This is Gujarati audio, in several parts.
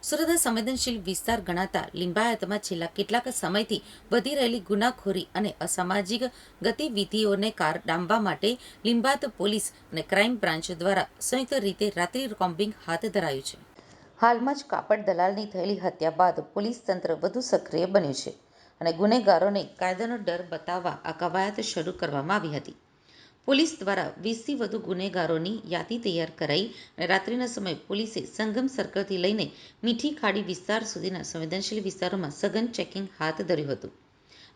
સુરત સંવેદનશીલ વિસ્તાર ગણાતા લિંબાયતમાં છેલ્લા કેટલાક સમયથી વધી રહેલી ગુનાખોરી અને અસામાજિક ગતિવિધિઓને ડામવા માટે લિંબાયત પોલીસ અને ક્રાઇમ બ્રાન્ચ દ્વારા સંયુક્ત રીતે રાત્રિ કોમ્બિંગ હાથ ધરાયું છે. હાલમાં જ કાપડ દલાલની થયેલી હત્યા બાદ પોલીસ તંત્ર વધુ સક્રિય બન્યું છે અને ગુનેગારોને કાયદાનો ડર બતાવવા આ કવાયત શરૂ કરવામાં આવી હતી. પોલીસ દ્વારા 20થી વધુ ગુનેગારોની યાદી તૈયાર કરાઈ અને રાત્રિના સમયે પોલીસે સંગમ સર્કલથી લઈને મીઠી ખાડી વિસ્તાર સુધીના સંવેદનશીલ વિસ્તારોમાં સઘન ચેકિંગ હાથ ધર્યું હતું.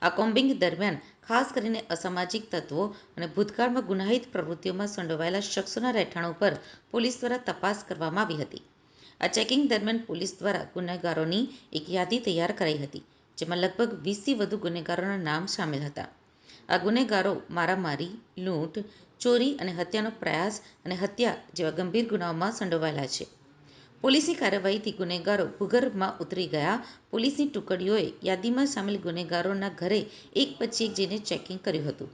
આ કોમ્બિંગ દરમિયાન ખાસ કરીને અસામાજિક તત્વો અને ભૂતકાળમાં ગુનાહિત પ્રવૃત્તિઓમાં સંડોવાયેલા શખ્સોના રહેઠાણો પર પોલીસ દ્વારા તપાસ કરવામાં આવી હતી. આ ચેકિંગ દરમિયાન પોલીસ દ્વારા ગુનેગારોની એક યાદી તૈયાર કરાઈ હતી, જેમાં લગભગ 20થી વધુ ગુનેગારોના નામ સામેલ હતા. આ ગુનેગારો મારામારી, લૂંટ, ચોરી અને હત્યાનો પ્રયાસ અને હત્યા જેવા ગંભીર ગુનાઓમાં સંડોવાયેલા છે. પોલીસની કાર્યવાહીથી ગુનેગારો ભૂગર્ભમાં ઉતરી ગયા. પોલીસની ટુકડીઓએ યાદીમાં સામેલ ગુનેગારોના ઘરે એક પછી એક જઈને ચેકિંગ કર્યું હતું.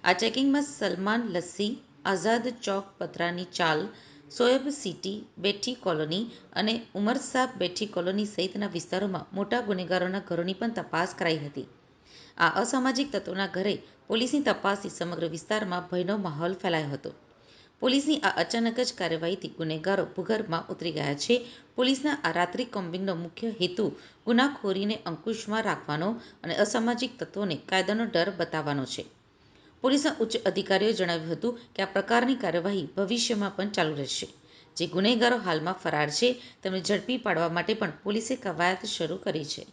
આ ચેકિંગમાં સલમાન લસ્સી, આઝાદ ચોક પતરાની ચાલ, સોયબ સિટી, બેઠી કોલોની અને ઉમરસાબ બેઠી કોલોની સહિતના વિસ્તારોમાં મોટા ગુનેગારોના ઘરોની પણ તપાસ કરાઈ હતી. આ અસામાજિક તત્વોના ઘરે પોલીસની તપાસથી સમગ્ર વિસ્તારમાં ભયનો માહોલ ફેલાયો હતો. પોલીસની આ અચાનક જ કાર્યવાહીથી ગુનેગારો ભૂગર્ભમાં ઉતરી ગયા છે. પોલીસના આ રાત્રિ કોમ્બિંગનો મુખ્ય હેતુ ગુનાખોરીને અંકુશમાં રાખવાનો અને અસામાજિક તત્વોને કાયદાનો ડર બતાવવાનો છે. પોલીસના ઉચ્ચ અધિકારીઓએ જણાવ્યું હતું કે આ પ્રકારની કાર્યવાહી ભવિષ્યમાં પણ ચાલુ રહેશે. જે ગુનેગારો હાલમાં ફરાર છે તેમને ઝડપી પાડવા માટે પણ પોલીસે કવાયત શરૂ કરી છે.